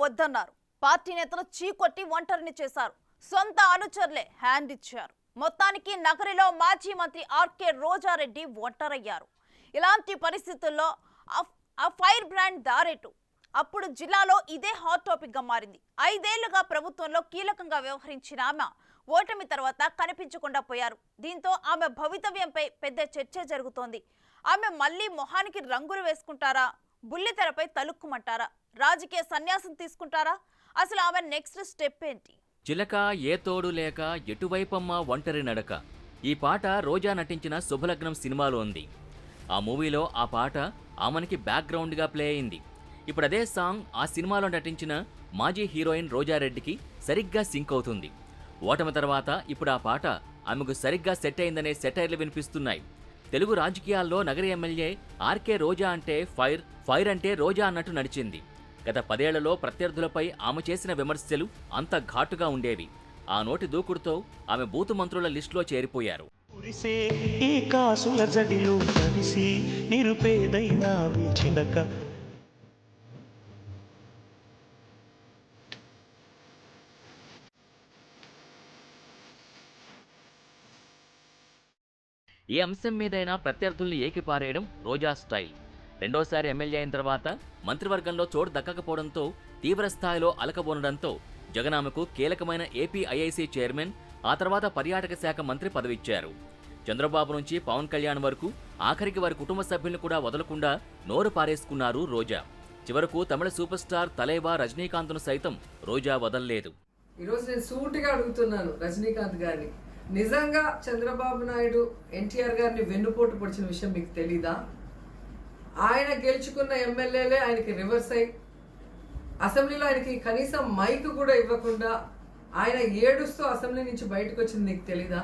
వద్దన్నారు. పార్టీ నేతలు చీకొట్టి ఒంటరిని చేశారు. సొంత అనుచరులే హ్యాండ్ ఇచ్చారు. మొత్తానికి నగరిలో మాజీ మంత్రి ఆర్కే రోజారెడ్డి ఒంటరయ్యారు. ఇలాంటి పరిస్థితుల్లో ఆ ఫైర్ బ్రాండ్ దారేటు అప్పుడు జిల్లాలో ఇదే హాట్ టాపిక్ గా మారింది. 5 ఏళ్లుగా ప్రభుత్వంలో కీలకంగా వ్యవహరించిన ఆమె ఓటమి తర్వాత కనిపించకుండా పోయారు. దీంతో ఆమె భవితవ్యంపై పెద్ద చర్చ జరుగుతోంది. ఆమె మళ్లీ మొహానికి రంగులు వేసుకుంటారా, బుల్లితెరపై తలుక్కుమంటారా, రాజకీయ సన్యాసం తీసుకుంటారా? అసలు ఆమె నెక్స్ట్ స్టెప్ ఏంటి? చిలక ఏ తోడు లేక ఎటువైపమ్మ ఒంటరి నడక. ఈ పాట రోజా నటించిన శుభలగ్నం సినిమాలో ఉంది. ఆ మూవీలో ఆ పాట ఆమెకి బ్యాక్గ్రౌండ్గా ప్లే అయింది. ఇప్పుడు అదే సాంగ్ ఆ సినిమాలో నటించిన మాజీ హీరోయిన్ రోజారెడ్డికి సరిగ్గా సింక్ అవుతుంది. ఓటమి తర్వాత ఇప్పుడు ఆ పాట ఆమెకు సరిగ్గా సెట్ అయిందనే సెటైర్లు వినిపిస్తున్నాయి. తెలుగు రాజకీయాల్లో నగరి ఎమ్మెల్యే ఆర్కే రోజా అంటే ఫైర్, ఫైర్ అంటే రోజా అన్నట్టు నడిచింది. గత 10 ఏళ్లలో ప్రత్యర్థులపై ఆమె చేసిన విమర్శలు అంత ఘాటుగా ఉండేవి. ఆ నోటి దూకుడుతో ఆమె బూతు మంత్రుల లిస్టులో చేరిపోయారు. ఏ అంశం మీదైనా ప్రత్యర్థుల్ని ఏకిపారేయడం రోజా స్టైల్. రెండోసారి ఎమ్మెల్యే అయిన తర్వాత మంత్రివర్గంలో చోటు దక్కకపోవడంతో తీవ్రస్థాయిలో అలకబోనడంతో జగన్ ఆమెకు కీలకమైన ఏపీ ఐఐసీ చైర్మన్, ఆ తర్వాత పర్యాటక శాఖ మంత్రి పదవిచ్చారు. చంద్రబాబు నుంచి పవన్ కళ్యాణ్ వరకు ఆఖరికి వారి కుటుంబ సభ్యులను కూడా వదలకుండా నోరు పారేసుకున్నారు రోజా. చివరకు తమిళ సూపర్ స్టార్ తలైవా రజనీకాంత్ను సైతం రోజా వదల్లేదు. ఈరోజు నేను సూటిగా అడుగుతున్నాను రజనీకాంత్ గారిని, నిజంగా చంద్రబాబు నాయుడు ఎన్టీఆర్ గారిని వెన్నుపోటు పొడిచిన విషయం మీకు తెలీదా? ఆయన గెలుచుకున్న ఎమ్మెల్యేలే ఆయనకి రివర్స్ అయ్యి అసెంబ్లీలో ఆయనకి కనీసం మైక్ కూడా ఇవ్వకుండా ఆయన ఏడుస్తూ అసెంబ్లీ నుంచి బయటకు వచ్చింది నీకు తెలీదా?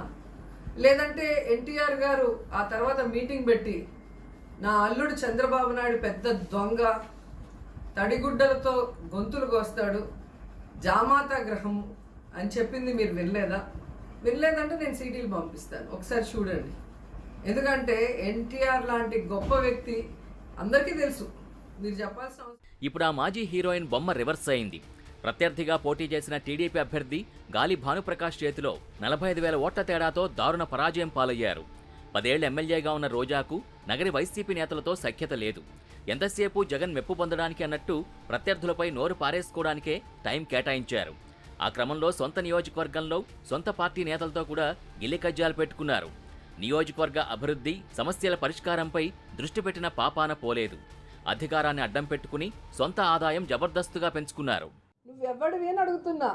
లేదంటే ఎన్టీఆర్ గారు ఆ తర్వాత మీటింగ్ పెట్టి నా అల్లుడు చంద్రబాబు నాయుడు పెద్ద దొంగ, తడిగుడ్డలతో గొంతులు కోస్తాడు, జామాత గ్రహం అని చెప్పింది మీరు వినలేదా? వినలేదంటే నేను సీడీలు పంపిస్తాను, ఒకసారి చూడండి. ఎందుకంటే ఎన్టీఆర్ లాంటి గొప్ప వ్యక్తి అందరికీ తెలుసు, మీరు చెప్పాల్సిన అవసరం. ఇప్పుడు ఆ మాజీ హీరోయిన్ బొమ్మ రివర్స్ అయింది. ప్రత్యర్థిగా పోటీ చేసిన టీడీపీ అభ్యర్థి గాలి భానుప్రకాష్ చేతిలో 45,000 ఓట్ల తేడాతో దారుణ పరాజయం పాలయ్యారు. 10 ఏళ్ల ఎమ్మెల్యేగా ఉన్న రోజాకు నగరి వైసీపీ నేతలతో సఖ్యత లేదు. ఎంతసేపు జగన్ మెప్పు పొందడానికి అన్నట్టు ప్రత్యర్థులపై నోరు పారేసుకోవడానికే టైం కేటాయించారు. ఆ క్రమంలో సొంత నియోజకవర్గంలో సొంత పార్టీ నేతలతో కూడా గిల్లికజ్జాలు పెట్టుకున్నారు. నియోజకవర్గ అభివృద్ధి, సమస్యల పరిష్కారంపై దృష్టి పెట్టిన పాపాన పోలేదు. అధికారాన్ని అడ్డం పెట్టుకుని సొంత ఆదాయం జబర్దస్తుగా పెంచుకున్నారు. నువ్వెవ్వడివి అని అడుగుతున్నా.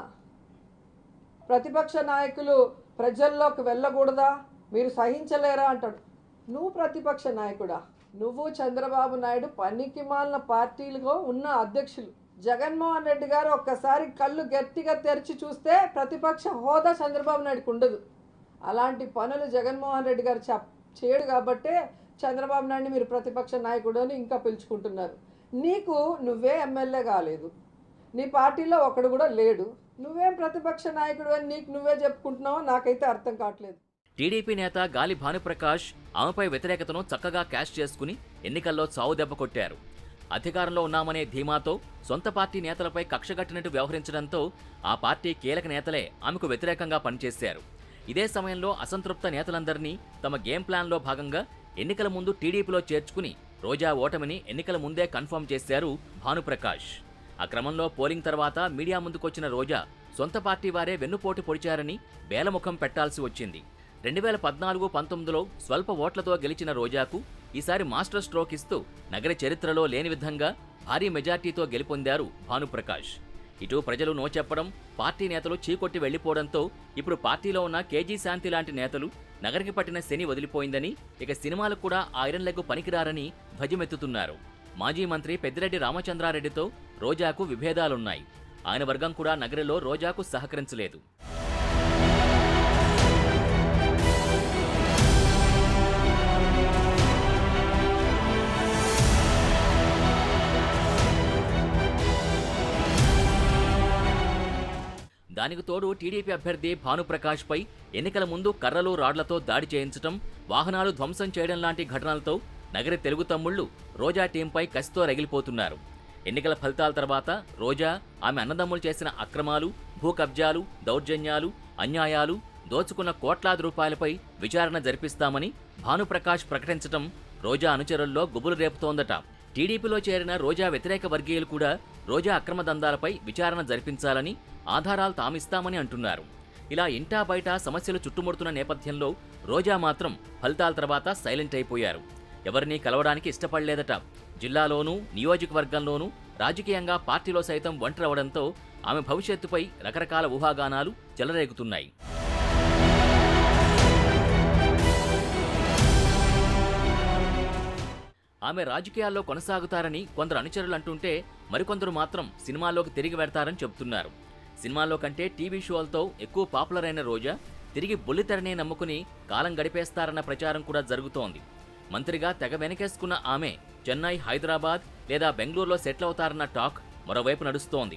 ప్రతిపక్ష నాయకులు ప్రజల్లోకి వెళ్ళకూడదా, మీరు సహించలేరా అంటాడు. నువ్వు ప్రతిపక్ష నాయకుడా? నువ్వు చంద్రబాబు నాయుడు పనికి మాలిన పార్టీలుగా ఉన్న అధ్యక్షులు. జగన్మోహన్ రెడ్డి గారు ఒక్కసారి కళ్ళు గట్టిగా తెరిచి చూస్తే ప్రతిపక్ష హోదా చంద్రబాబు నాయుడుకు ఉండదు. అలాంటి పనులు జగన్మోహన్ రెడ్డి గారు చేయడు కాబట్టే చంద్రబాబు నాయుడిని మీరు ప్రతిపక్ష నాయకుడు అని ఇంకా పిలుచుకుంటున్నారు. నీకు నువ్వే ఎమ్మెల్యే కాలేదు, నీ పార్టీలో ఒకడు కూడా లేడు, నువ్వేం ప్రతిపక్ష నాయకుడు అని నీకు నువ్వే చెప్పుకుంటున్నావో నాకైతే అర్థం కావట్లేదు. టీడీపీ నేత గాలి భానుప్రకాష్ ఆమెపై వ్యతిరేకతను చక్కగా క్యాష్ చేసుకుని ఎన్నికల్లో చావు దెబ్బ కొట్టారు. అధికారంలో ఉన్నామనే ధీమాతో సొంత పార్టీ నేతలపై కక్షగట్టినట్టు వ్యవహరించడంతో ఆ పార్టీ కీలక నేతలే ఆమెకు వ్యతిరేకంగా పనిచేశారు. ఇదే సమయంలో అసంతృప్త నేతలందరినీ తమ గేమ్ ప్లాన్లో భాగంగా ఎన్నికల ముందు టీడీపీలో చేర్చుకుని రోజా ఓటమిని ఎన్నికల ముందే కన్ఫర్మ్ చేశారు భానుప్రకాష్. ఆ క్రమంలో పోలింగ్ తర్వాత మీడియా ముందుకొచ్చిన రోజా సొంత పార్టీ వారే వెన్నుపోటు పొడిచారని బేలముఖం పెట్టాల్సి వచ్చింది. 2014-19లో స్వల్ప ఓట్లతో గెలిచిన రోజాకు ఈసారి మాస్టర్ స్ట్రోక్ ఇస్తూ నగర చరిత్రలో లేని విధంగా భారీ మెజార్టీతో గెలుపొందారు భానుప్రకాష్. ఇటు ప్రజలు నో చెప్పడం, పార్టీ నేతలు చీకొట్టి వెళ్లిపోవడంతో ఇప్పుడు పార్టీలో ఉన్న కేజీ శాంతి లాంటి నేతలు నగరికి పట్టిన శని వదిలిపోయిందని, ఇక సినిమాలకు కూడా ఐరన్ లెగ్ పనికిరారని ధ్వజమెత్తుతున్నారు. మాజీ మంత్రి పెద్దిరెడ్డి రామచంద్రారెడ్డితో రోజాకు విభేదాలున్నాయి. ఆయన వర్గం కూడా నగరిలో రోజాకు సహకరించలేదు. దానికి తోడు టీడీపీ అభ్యర్థి భానుప్రకాష్ పై ఎన్నికల ముందు కర్రలు రాడ్లతో దాడి చేయించడం, వాహనాలు ధ్వంసం చేయడం లాంటి ఘటనలతో నగరి తెలుగు తమ్ముళ్లు రోజా టీంపై కసితో రగిలిపోతున్నారు. ఎన్నికల ఫలితాల తర్వాత రోజా ఆమె అన్నదమ్ములు చేసిన అక్రమాలు, భూ కబ్జాలు, దౌర్జన్యాలు, అన్యాయాలు, దోచుకున్న కోట్లాది రూపాయలపై విచారణ జరిపిస్తామని భానుప్రకాష్ ప్రకటించడం రోజా అనుచరుల్లో గుబులు రేపుతోందట. టీడీపీలో చేరిన రోజా వ్యతిరేక వర్గీయులు కూడా రోజా అక్రమ దందాలపై విచారణ జరిపించాలని, ఆధారాలు తామిస్తామని అంటున్నారు. ఇలా ఇంటా బయట సమస్యలు చుట్టుముడుతున్న నేపథ్యంలో రోజా మాత్రం ఫలితాల తర్వాత సైలెంట్ అయిపోయారు. ఎవరినీ కలవడానికి ఇష్టపడలేదట. జిల్లాలోనూ, నియోజకవర్గంలోనూ, రాజకీయంగా పార్టీలో సైతం ఒంటరవడంతో ఆమె భవిష్యత్తుపై రకరకాల ఊహాగానాలు చెలరేగుతున్నాయి. ఆమె రాజకీయాల్లో కొనసాగుతారని కొందరు అనుచరులు అంటుంటే, మరికొందరు మాత్రం సినిమాల్లోకి తిరిగి వెడతారని చెబుతున్నారు. సినిమాల్లో కంటే టీవీ షోలతో ఎక్కువ పాపులర్ అయిన రోజా తిరిగి బుల్లితెరనే నమ్ముకుని కాలం గడిపేస్తారన్న ప్రచారం కూడా జరుగుతోంది. మంత్రిగా తెగ వెనకేసుకున్న ఆమె చెన్నై, హైదరాబాద్ లేదా బెంగళూరులో సెటిల్ అవుతారన్న టాక్ మరోవైపు నడుస్తోంది.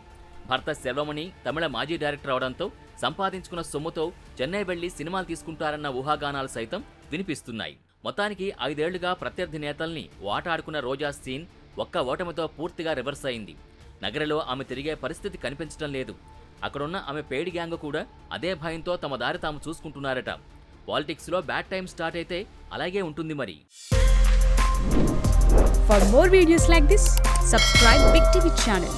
భర్త సెల్వమణి తమిళ మాజీ డైరెక్టర్ అవడంతో సంపాదించుకున్న సొమ్ముతో చెన్నై వెళ్లి సినిమాలు తీసుకుంటారన్న ఊహాగానాలు సైతం వినిపిస్తున్నాయి. మొత్తానికి 5 ఏళ్లుగా ప్రత్యర్థి నేతల్ని వాటాడుకున్న రోజా సీన్ ఒక్క ఓటమితో పూర్తిగా రివర్స్ అయింది. నగరిలో ఆమె తిరిగే పరిస్థితి కనిపించడం లేదు. అక్కడున్న ఆమె పేడి గ్యాంగ్ కూడా అదే భయంతో తమ దారి తాము చూసుకుంటున్నారట. పాలిటిక్స్లో బ్యాడ్ టైం స్టార్ట్ అయితే అలాగే ఉంటుంది మరి. For more videos like this, subscribe Big TV channel.